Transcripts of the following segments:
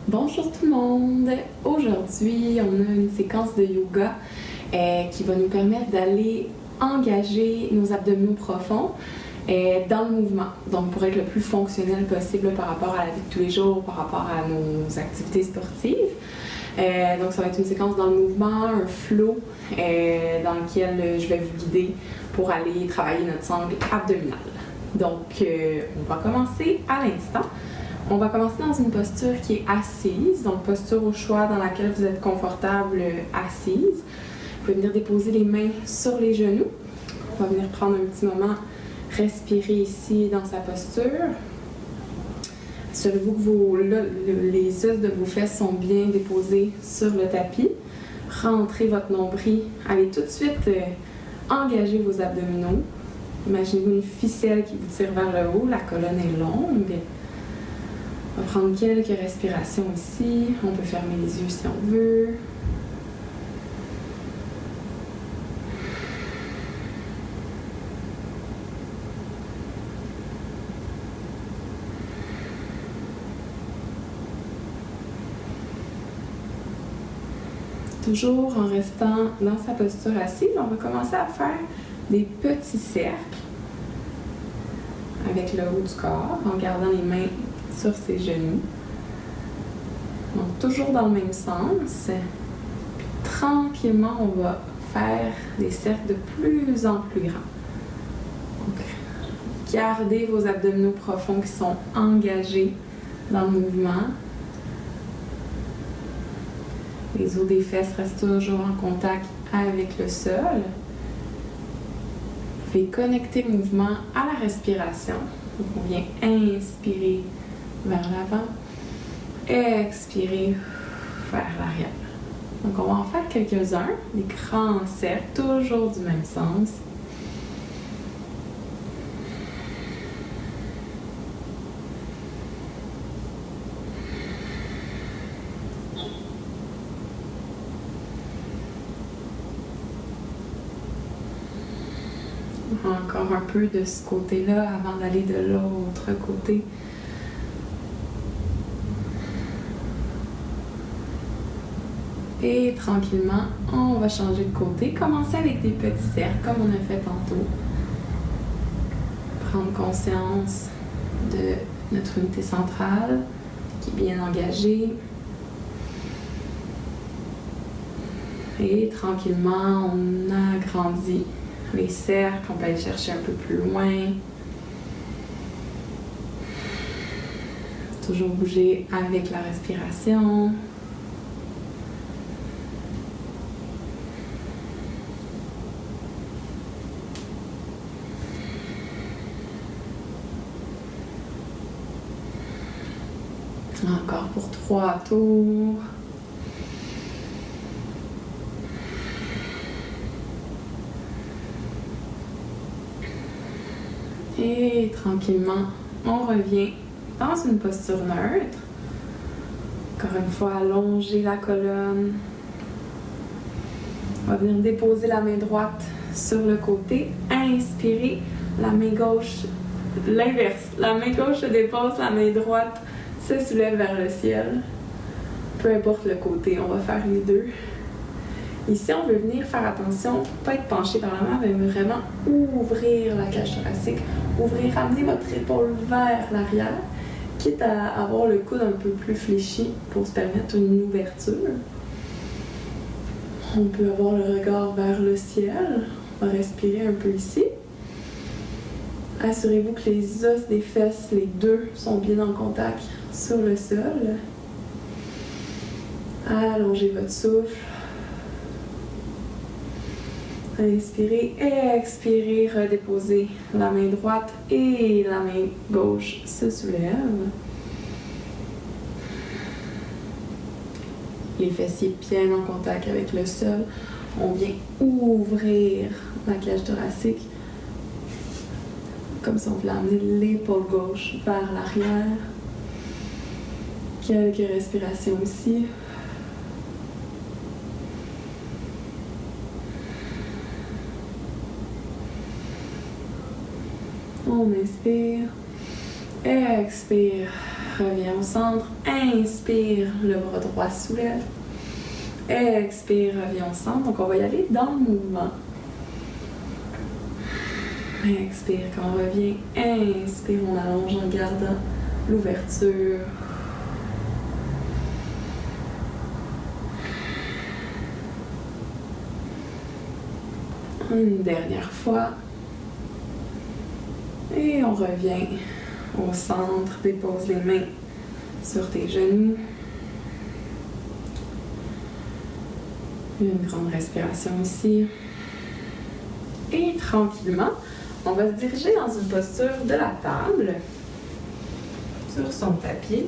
Bonjour tout le monde! Aujourd'hui, on a une séquence de yoga qui va nous permettre d'aller engager nos abdominaux profonds dans le mouvement. Donc, pour être le plus fonctionnel possible par rapport à la vie de tous les jours, par rapport à nos activités sportives. Donc, ça va être une séquence dans le mouvement, un flow dans lequel je vais vous guider pour aller travailler notre sangle abdominale. Donc, on va commencer à l'instant. On va commencer dans une posture qui est assise, donc posture au choix dans laquelle vous êtes confortable assise. Vous pouvez venir déposer les mains sur les genoux. On va venir prendre un petit moment, respirer ici dans sa posture. Assurez-vous que les os de vos fesses sont bien déposés sur le tapis. Rentrez votre nombril. Allez tout de suite engager vos abdominaux. Imaginez-vous une ficelle qui vous tire vers le haut. La colonne est longue. On va prendre quelques respirations ici. On peut fermer les yeux si on veut. Toujours en restant dans sa posture assise, on va commencer à faire des petits cercles avec le haut du corps en gardant les mains sur ses genoux. Donc, toujours dans le même sens. Puis, tranquillement, on va faire des cercles de plus en plus grands. Donc, gardez vos abdominaux profonds qui sont engagés dans le mouvement. Les os des fesses restent toujours en contact avec le sol. Vous pouvez connecter le mouvement à la respiration. Donc, on vient inspirer vers l'avant, expirer vers l'arrière. Donc, on va en faire quelques-uns, des grands cercles, toujours du même sens. Encore un peu de ce côté-là avant d'aller de l'autre côté. Et tranquillement, on va changer de côté. Commencer avec des petits cercles comme on a fait tantôt. Prendre conscience de notre unité centrale qui est bien engagée. Et tranquillement, on agrandit les cercles, on peut aller chercher un peu plus loin. Toujours bouger avec la respiration. Encore pour 3 tours. Et tranquillement, on revient dans une posture neutre. Encore une fois, allonger la colonne. On va venir déposer la main droite sur le côté. Inspirer, la main gauche, l'inverse. La main gauche se dépose, la main droite se soulève vers le ciel. Peu importe le côté, on va faire les deux. Ici, on veut venir faire attention, pas être penché par l'avant, mais vraiment ouvrir la cage thoracique, ramener votre épaule vers l'arrière, quitte à avoir le coude un peu plus fléchi pour se permettre une ouverture. On peut avoir le regard vers le ciel. On va respirer un peu ici. Assurez-vous que les os des fesses, les deux, sont bien en contact sur le sol. Allongez votre souffle. Inspirez, expirez, redéposez la main droite et la main gauche se soulève. Les fessiers bien en contact avec le sol. On vient ouvrir la cage thoracique. Comme si on voulait amener l'épaule gauche vers l'arrière. Quelques respirations ici. On inspire, expire, reviens au centre. Inspire, le bras droit soulève. Expire, reviens au centre. Donc, on va y aller dans le mouvement. Expire, quand on revient. Inspire, on allonge en gardant l'ouverture. Une dernière fois. Et on revient au centre. Dépose les mains sur tes genoux. Une grande respiration ici. Et tranquillement, on va se diriger dans une posture de la table. Sur son tapis.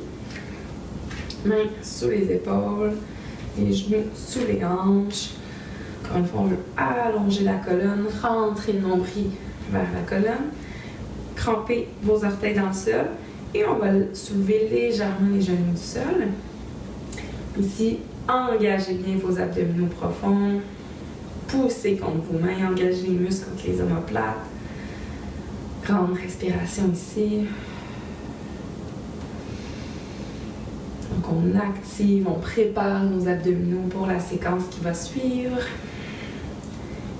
Mains sous les épaules. Les genoux sous les hanches. Encore une fois, on veut allonger la colonne, rentrer le nombril vers la colonne, cramper vos orteils dans le sol et on va soulever légèrement les genoux du sol. Ici, engagez bien vos abdominaux profonds, poussez contre vos mains, engagez les muscles contre les omoplates. Grande respiration ici. Donc on active, on prépare nos abdominaux pour la séquence qui va suivre.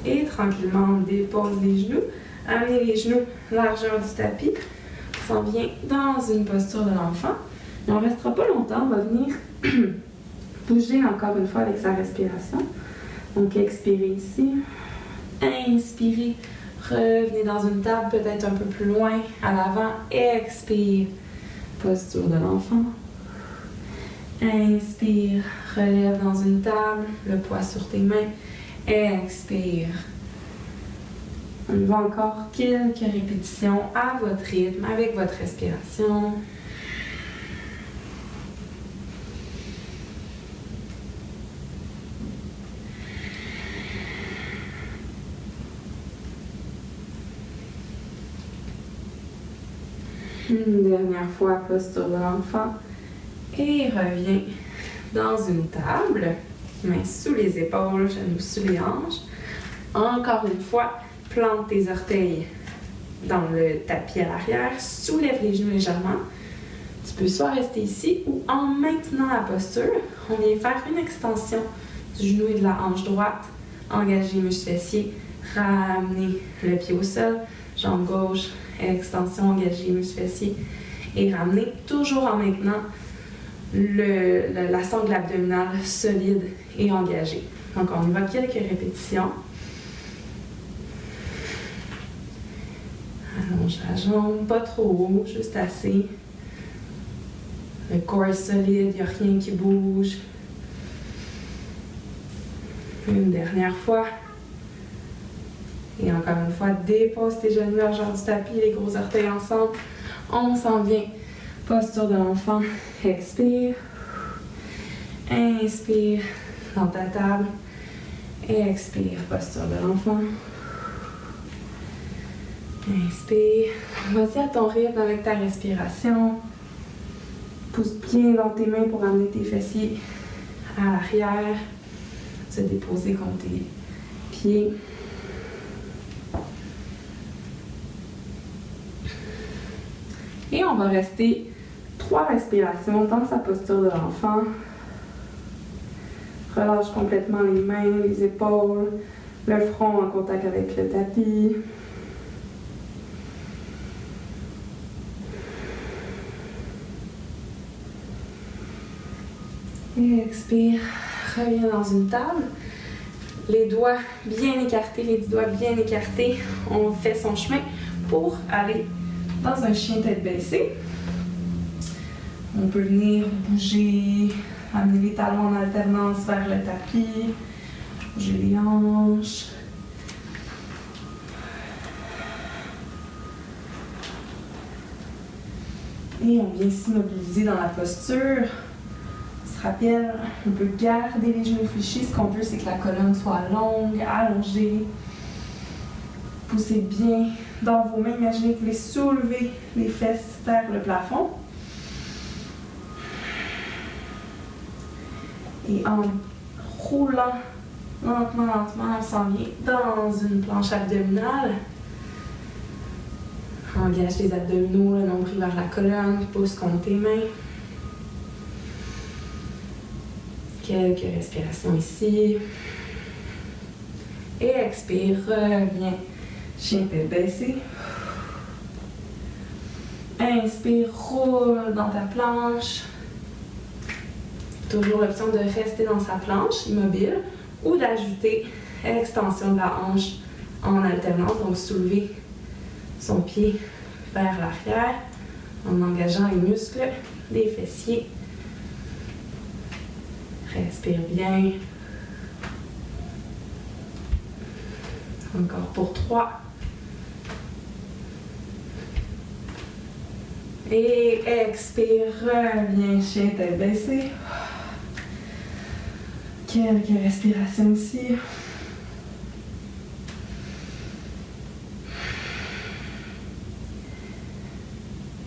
Et tranquillement, on dépose les genoux. Amenez les genoux largeur du tapis. On s'en vient dans une posture de l'enfant. Et on ne restera pas longtemps. On va venir bouger encore une fois avec sa respiration. Donc, expirez ici. Inspirez. Revenez dans une table peut-être un peu plus loin à l'avant. Expire. Posture de l'enfant. Inspire. Relève dans une table. Le poids sur tes mains. Expire. On y va encore quelques répétitions à votre rythme, avec votre respiration. Une dernière fois, posture de l'enfant. Et reviens dans une table. Mains sous les épaules, genoux sous les hanches. Encore une fois, plante tes orteils dans le tapis à l'arrière. Soulève les genoux légèrement. Tu peux soit rester ici ou en maintenant la posture, on vient faire une extension du genou et de la hanche droite. Engagez les muscles fessiers. Ramenez le pied au sol. Jambe gauche, extension, engagez les muscles fessiers. Et ramenez toujours en maintenant la sangle abdominale solide et engagée. Donc, on y va quelques répétitions. Allonge la jambe, pas trop haut, juste assez. Le corps est solide, il n'y a rien qui bouge. Une dernière fois. Et encore une fois, dépose tes genoux largeur du tapis, les gros orteils ensemble. On s'en vient. Posture de l'enfant. Expire. Inspire dans ta table. Expire. Posture de l'enfant. Inspire. Vas-y à ton rythme avec ta respiration. Pousse bien dans tes mains pour amener tes fessiers à l'arrière. Se déposer contre tes pieds. Et on va rester 3 respirations dans sa posture de l'enfant. Relâche complètement les mains, les épaules, le front en contact avec le tapis. Et expire, reviens dans une table. Les doigts bien écartés, les 10 doigts bien écartés. On fait son chemin pour aller dans un chien tête baissée. On peut venir bouger, amener les talons en alternance vers le tapis, bouger les hanches. Et on vient s'immobiliser dans la posture. On se rappelle, on peut garder les genoux fléchis. Ce qu'on veut, c'est que la colonne soit longue, allongée. Poussez bien dans vos mains. Imaginez que vous voulez soulever les fesses vers le plafond. Et en roulant lentement, on s'en vient dans une planche abdominale. Engage les abdominaux, le nombril vers la colonne, pousse contre tes mains. Quelques respirations ici. Et expire, reviens. Chien tête baissée. Inspire, roule dans ta planche. Toujours l'option de rester dans sa planche immobile ou d'ajouter extension de la hanche en alternance, donc soulever son pied vers l'arrière en engageant les muscles des fessiers. Respire bien. Encore pour 3. Et expire, reviens, chien tête baissée. Quelques respirations ici.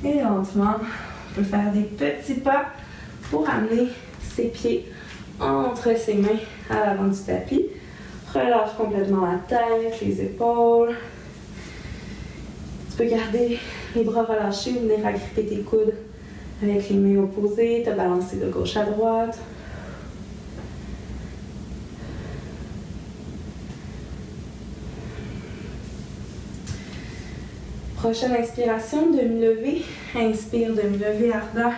Et lentement, on peut faire des petits pas pour amener ses pieds entre ses mains à l'avant du tapis. Relâche complètement la tête, les épaules. Tu peux garder les bras relâchés ou venir agripper tes coudes avec les mains opposées, te balancer de gauche à droite. Prochaine inspiration, demi-levée. Inspire, demi-levée, ardent.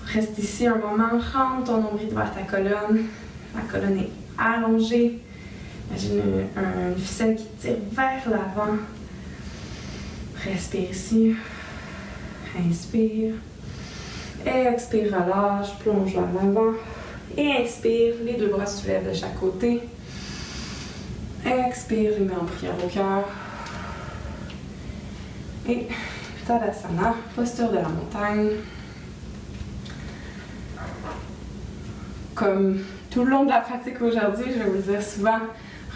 Reste ici un moment, rentre ton nombril vers ta colonne. La colonne est allongée. Imagine une ficelle qui tire vers l'avant. Respire ici. Inspire. Expire, relâche, plonge vers l'avant. Et inspire, les deux bras se soulèvent de chaque côté. Expire, les mains en prière au cœur. Et Tadasana, posture de la montagne. Comme tout le long de la pratique aujourd'hui, je vais vous le dire souvent,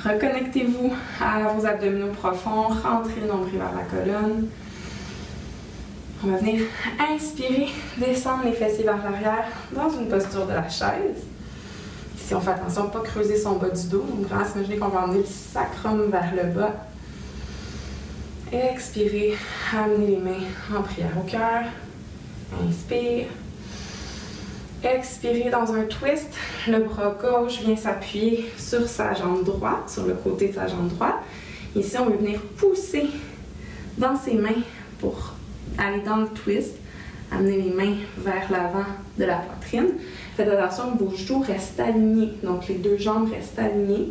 reconnectez-vous à vos abdominaux profonds, rentrez le nombril vers la colonne. On va venir inspirer, descendre les fessiers vers l'arrière dans une posture de la chaise. Ici, on fait attention à ne pas creuser son bas du dos. Donc, vraiment, imaginez qu'on va emmener le sacrum vers le bas. Expirez, amenez les mains en prière au cœur. Inspire. Expirez dans un twist. Le bras gauche vient s'appuyer sur sa jambe droite, sur le côté de sa jambe droite. Ici, on va venir pousser dans ses mains pour aller dans le twist. Amener les mains vers l'avant de la poitrine. Faites attention que vos genoux restent alignés. Donc, les deux jambes restent alignées.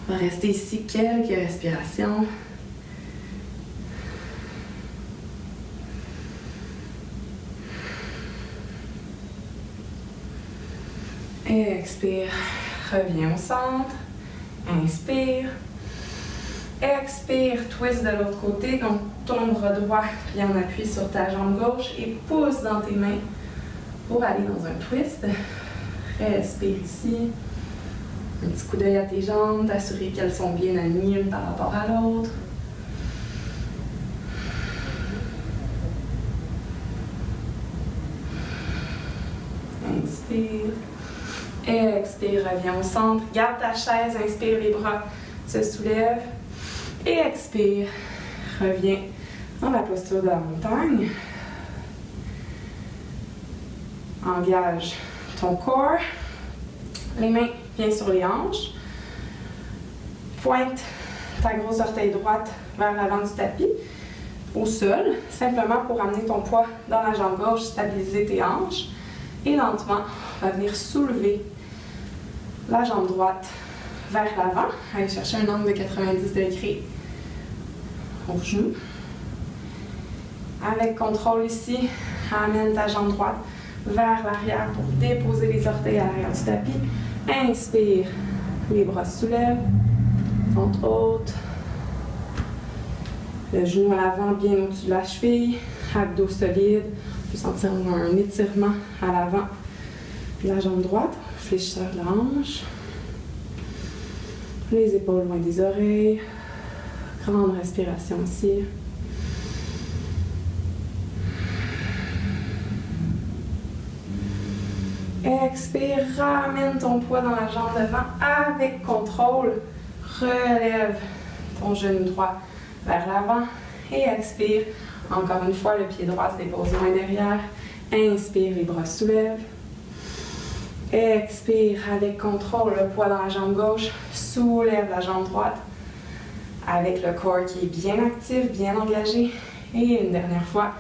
On va rester ici quelques respirations. Expire, reviens au centre. Inspire. Expire, twist de l'autre côté. Donc, ton bras droit vient en appui sur ta jambe gauche et pousse dans tes mains pour aller dans un twist. Respire ici. Un petit coup d'œil à tes jambes, t'assurer qu'elles sont bien alignées l'une par rapport à l'autre. Inspire. Expire, reviens au centre. Garde ta chaise, inspire, les bras se soulèvent. Et expire, reviens dans la posture de la montagne. Engage ton corps. Les mains viennent sur les hanches. Pointe ta grosse orteil droite vers l'avant du tapis, au sol, simplement pour amener ton poids dans la jambe gauche, stabiliser tes hanches. Et lentement, on va venir soulever la jambe droite vers l'avant. Allez chercher un angle de 90 degrés au genou. Avec contrôle ici, amène ta jambe droite vers l'arrière pour déposer les orteils à l'arrière du tapis. Inspire, les bras se soulèvent, ventre haute. Le genou à l'avant bien au-dessus de la cheville, abdos solides. On peut sentir un étirement à l'avant de la jambe droite. Fléchisseur de la hanche. Les épaules loin des oreilles. Grande respiration ici. Expire, ramène ton poids dans la jambe devant avec contrôle. Relève ton genou droit vers l'avant. Et expire. Encore une fois, le pied droit se dépose loin derrière. Inspire, les bras se soulèvent. Expire avec contrôle, le poids dans la jambe gauche. Soulève la jambe droite. Avec le corps qui est bien actif, bien engagé. Et une dernière fois,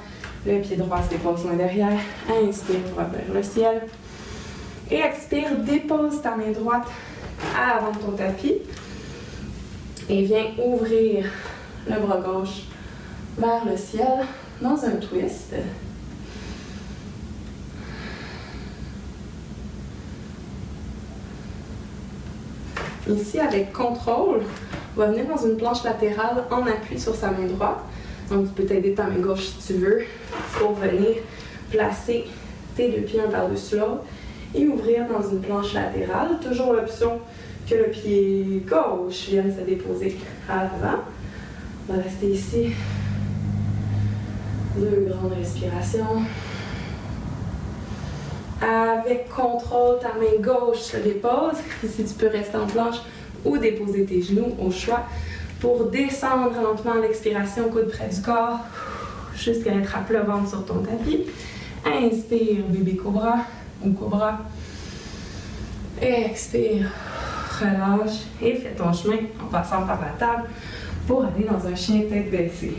le pied droit se dépose loin derrière. Inspire, droite vers le ciel. Et expire, dépose ta main droite à l'avant de ton tapis. Et viens ouvrir le bras gauche vers le ciel dans un twist. Ici, avec contrôle, on va venir dans une planche latérale en appui sur sa main droite. Donc, tu peux t'aider ta main gauche si tu veux pour venir placer tes deux pieds un par-dessus l'autre et ouvrir dans une planche latérale. Toujours l'option que le pied gauche vienne se déposer à l'avant. On va rester ici. 2 grandes respirations. Avec contrôle, ta main gauche se dépose. Ici, tu peux rester en planche ou déposer tes genoux au choix pour descendre lentement à l'expiration, coude près du corps, jusqu'à être à plat ventre sur ton tapis. Inspire, bébé cobra ou cobra. Expire, relâche et fais ton chemin en passant par la table pour aller dans un chien tête baissée.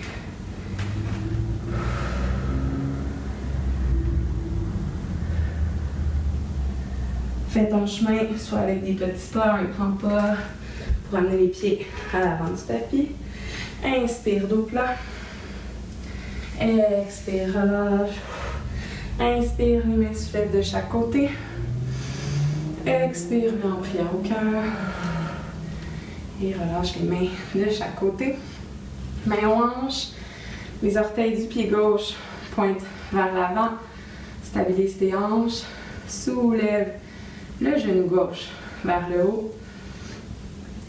Fais ton chemin, soit avec des petits pas, un grand pas, pour amener les pieds à l'avant du tapis. Inspire, dos plat. Expire, relâche. Inspire, les mains se lèvent de chaque côté. Expire, mets en prière au cœur. Et relâche les mains de chaque côté. Mains aux hanches. Les orteils du pied gauche pointent vers l'avant. Stabilise tes hanches. Soulève le genou gauche vers le haut.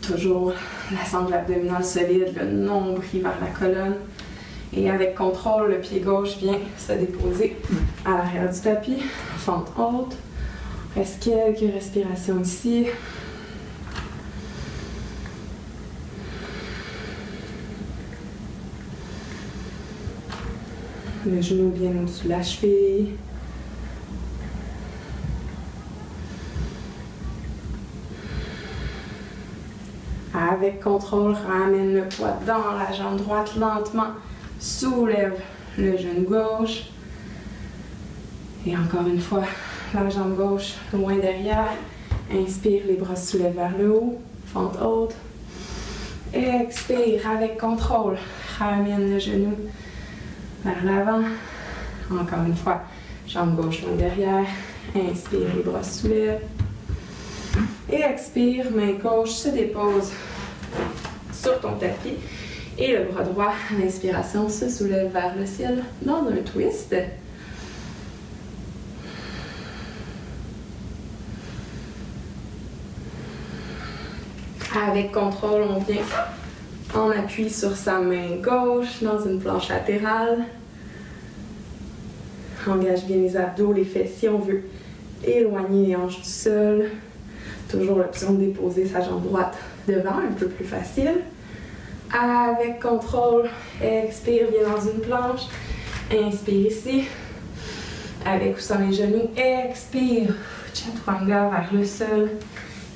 Toujours la sangle abdominale solide, le nombril vers la colonne. Et avec contrôle, le pied gauche vient se déposer à l'arrière du tapis, fente haute. Reste quelques respirations ici. Le genou bien au-dessus de la cheville. Avec contrôle, ramène le poids dans la jambe droite lentement. Soulève le genou gauche. Et encore une fois, la jambe gauche loin derrière. Inspire, les bras se soulèvent vers le haut. Fente haute. Expire avec contrôle. Ramène le genou vers l'avant. Encore une fois, jambe gauche loin derrière. Inspire, les bras se soulèvent. Et expire, main gauche se dépose sur ton tapis. Et le bras droit, à l'inspiration, se soulève vers le ciel dans un twist. Avec contrôle, on vient en appui sur sa main gauche dans une planche latérale. Engage bien les abdos, les fessiers. On veut éloigner les hanches du sol. Toujours l'option de déposer sa jambe droite devant, un peu plus facile. Avec contrôle, expire, viens dans une planche. Inspire ici. Avec ou sans les genoux, expire. Chaturanga vers le sol.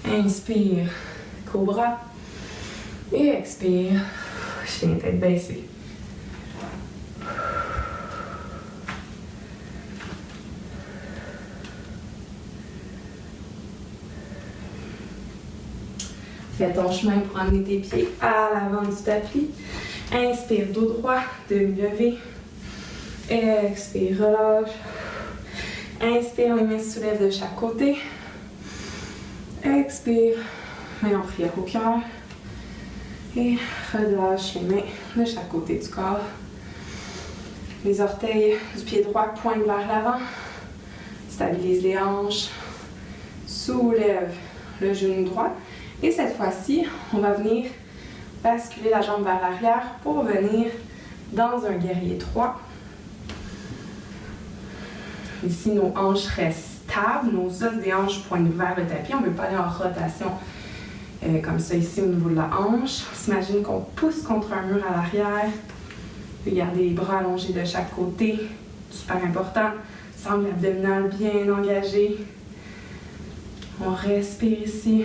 Inspire, cobra. Et expire, chien tête baissée. Fais ton chemin pour amener tes pieds à l'avant du tapis. Inspire, dos droit, demi-levé. Expire, relâche. Inspire, les mains se soulèvent de chaque côté. Expire, main en prière au cœur. Et relâche les mains de chaque côté du corps. Les orteils du pied droit pointent vers l'avant. Stabilise les hanches. Soulève le genou droit. Et cette fois-ci, on va venir basculer la jambe vers l'arrière pour venir dans un guerrier 3. Ici, nos hanches restent stables, nos os des hanches pointent vers le tapis. On ne veut pas aller en rotation comme ça ici au niveau de la hanche. On s'imagine qu'on pousse contre un mur à l'arrière Tu peux garder les bras allongés de chaque côté, super important. Sangle abdominale bien engagée. On respire ici.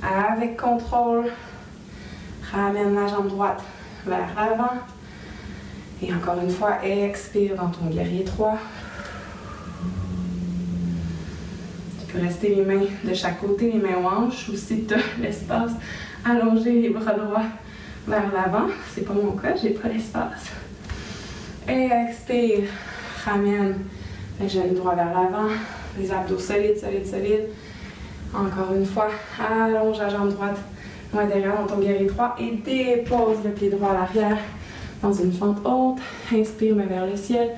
Avec contrôle, ramène la jambe droite vers l'avant. Et encore une fois, expire dans ton guerrier 3. Tu peux rester les mains de chaque côté, les mains aux hanches, ou si tu as l'espace, allonger les bras droits vers l'avant. C'est pas mon cas, j'ai pas l'espace. Expire, ramène le genou droit vers l'avant, les abdos solides, solides, solides. Encore une fois, allonge la jambe droite loin derrière dans ton guerrier 3 et dépose le pied droit à l'arrière dans une fente haute. Inspire, mets vers le ciel.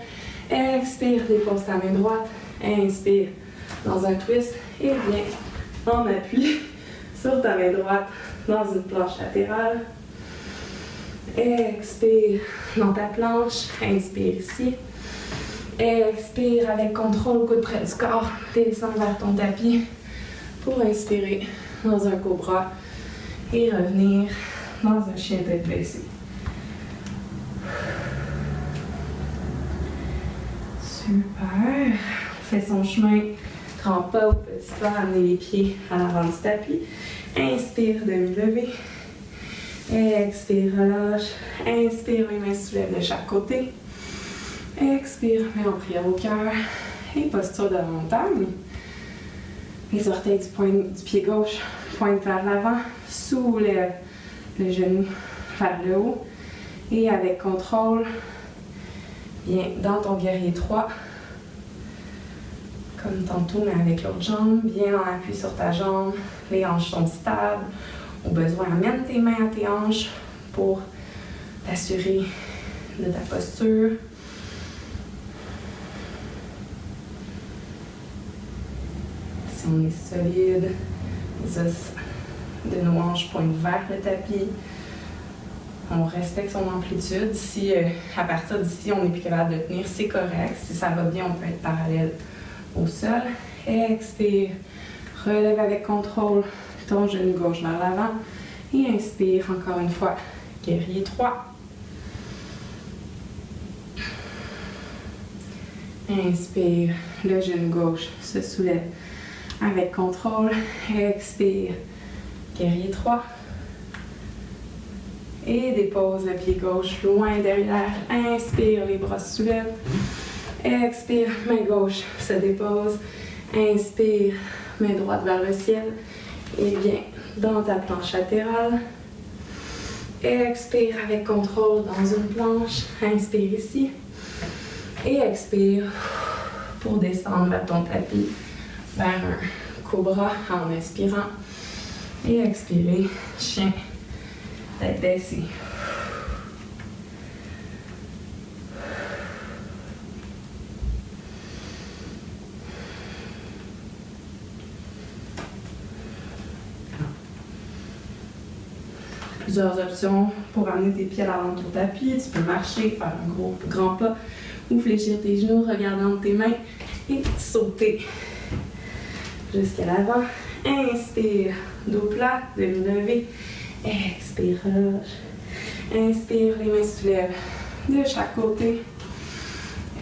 Expire, dépose ta main droite. Inspire dans un twist et viens en appui sur ta main droite dans une planche latérale. Expire dans ta planche. Inspire ici. Expire avec contrôle, coude près du corps. Descends vers ton tapis pour inspirer dans un cobra et revenir dans un chien tête baissée. Super. On fait son chemin. Grand pas ou petit pas, amener les pieds à l'avant du tapis. Inspire, demi-levé. Expire, relâche. Inspire, les mains se soulèvent de chaque côté. Expire, mets en prière au cœur. Et posture de la montagne. Les orteils du pied gauche pointent vers l'avant. Soulève le genou vers le haut. Et avec contrôle, viens dans ton guerrier 3. Comme tantôt, mais avec l'autre jambe. Viens en appui sur ta jambe. Les hanches sont stables. Au besoin, amène tes mains à tes hanches pour t'assurer de ta posture. Si on est solide, les os de nos hanches pointent vers le tapis. On respecte son amplitude. Si à partir d'ici, on n'est plus capable de tenir, c'est correct. Si ça va bien, on peut être parallèle au sol. Expire. Relève avec contrôle ton genou gauche vers l'avant. Et inspire encore une fois. Guerrier 3. Inspire. Le genou gauche se soulève avec contrôle. Expire. Guerrier 3. Et dépose le pied gauche loin derrière. Inspire, les bras se soulèvent. Expire, main gauche se dépose. Inspire, main droite vers le ciel. Et viens dans ta planche latérale. Expire avec contrôle dans une planche. Inspire ici. Et expire pour descendre vers ton tapis, vers un cobra en inspirant. Et expirer, chien, tête baissée. Plusieurs options pour amener tes pieds à l'avant de ton tapis. Tu peux marcher, faire un grand pas ou fléchir tes genoux, regarder entre tes mains et sauter jusqu'à l'avant. Inspire, dos plat, demi-levé. Expire, relâche. Inspire, les mains se soulèvent de chaque côté.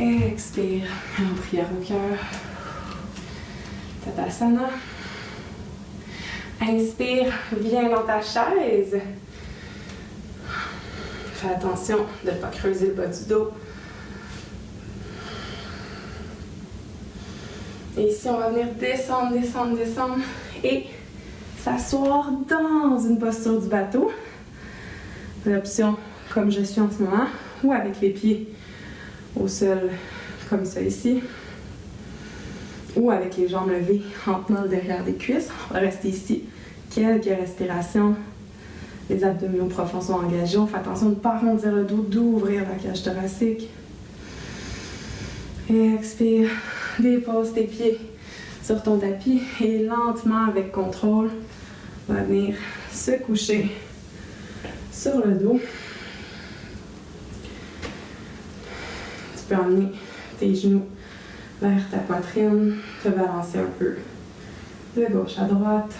Expire, en prière au cœur. Tadasana. Inspire, viens dans ta chaise. Fais attention de ne pas creuser le bas du dos. Et ici, on va venir descendre, descendre, descendre et s'asseoir dans une posture du bateau. L'option comme je suis en ce moment, ou avec les pieds au sol comme ça ici, ou avec les jambes levées en tenant le derrière des cuisses. On va rester ici. Quelques respirations. Les abdominaux profonds sont engagés. On fait attention de ne pas arrondir le dos, d'ouvrir la cage thoracique. Expire. Dépose tes pieds sur ton tapis et lentement, avec contrôle, on va venir se coucher sur le dos. Tu peux emmener tes genoux vers ta poitrine, te balancer un peu de gauche à droite.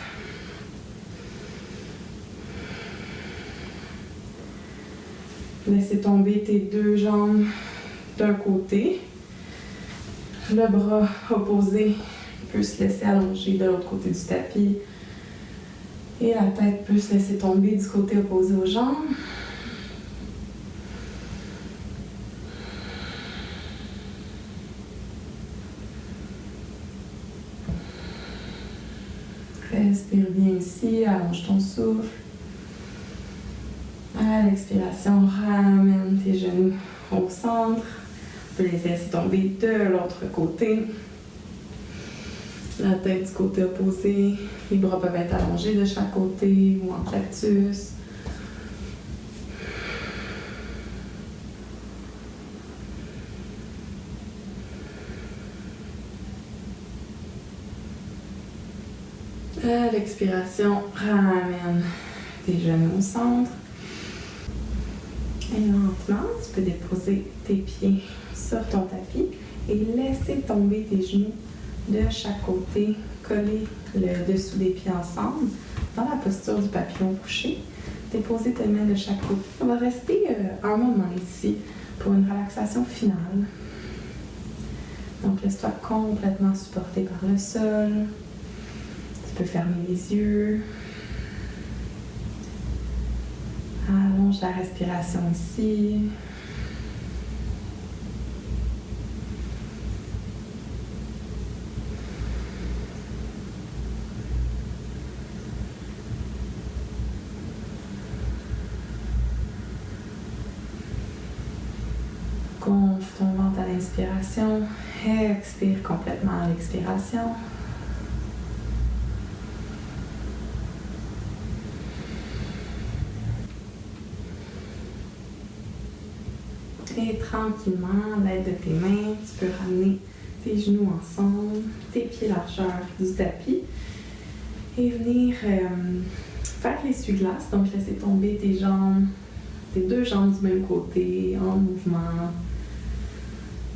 Laissez tomber tes deux jambes d'un côté. Le bras opposé peut se laisser allonger de l'autre côté du tapis. Et la tête peut se laisser tomber du côté opposé aux jambes. Respire bien ici, allonge ton souffle. À l'expiration, ramène tes genoux au centre. Tu peux les laisser tomber de l'autre côté. La tête du côté opposé. Les bras peuvent être allongés de chaque côté ou en cactus. À l'expiration, ramène tes genoux au centre. Et lentement, tu peux déposer tes pieds sur ton tapis et laisser tomber tes genoux de chaque côté, coller le dessous des pieds ensemble dans la posture du papillon couché. Déposer tes mains de chaque côté. On va rester un moment ici pour une relaxation finale. Donc laisse-toi complètement supporter par le sol. Tu peux fermer les yeux. Allonge la respiration ici. Gonfle ton ventre à l'inspiration. Expire complètement à l'expiration. Et tranquillement, à l'aide de tes mains, tu peux ramener tes genoux ensemble, tes pieds largeur du tapis et venir faire l'essuie-glace. Donc, laisser tomber tes jambes, tes deux jambes du même côté en mouvement.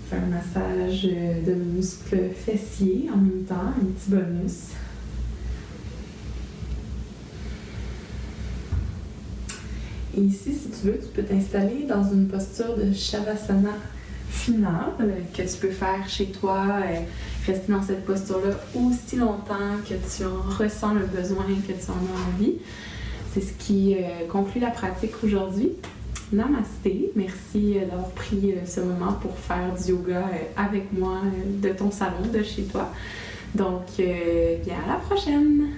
Faire un massage de muscles fessiers en même temps, un petit bonus. Et ici, si tu veux, tu peux t'installer dans une posture de Shavasana finale que tu peux faire chez toi, rester dans cette posture-là aussi longtemps que tu en ressens le besoin, que tu en as envie. C'est ce qui conclut la pratique aujourd'hui. Namasté, merci d'avoir pris ce moment pour faire du yoga avec moi de ton salon, de chez toi. Donc, bien à la prochaine!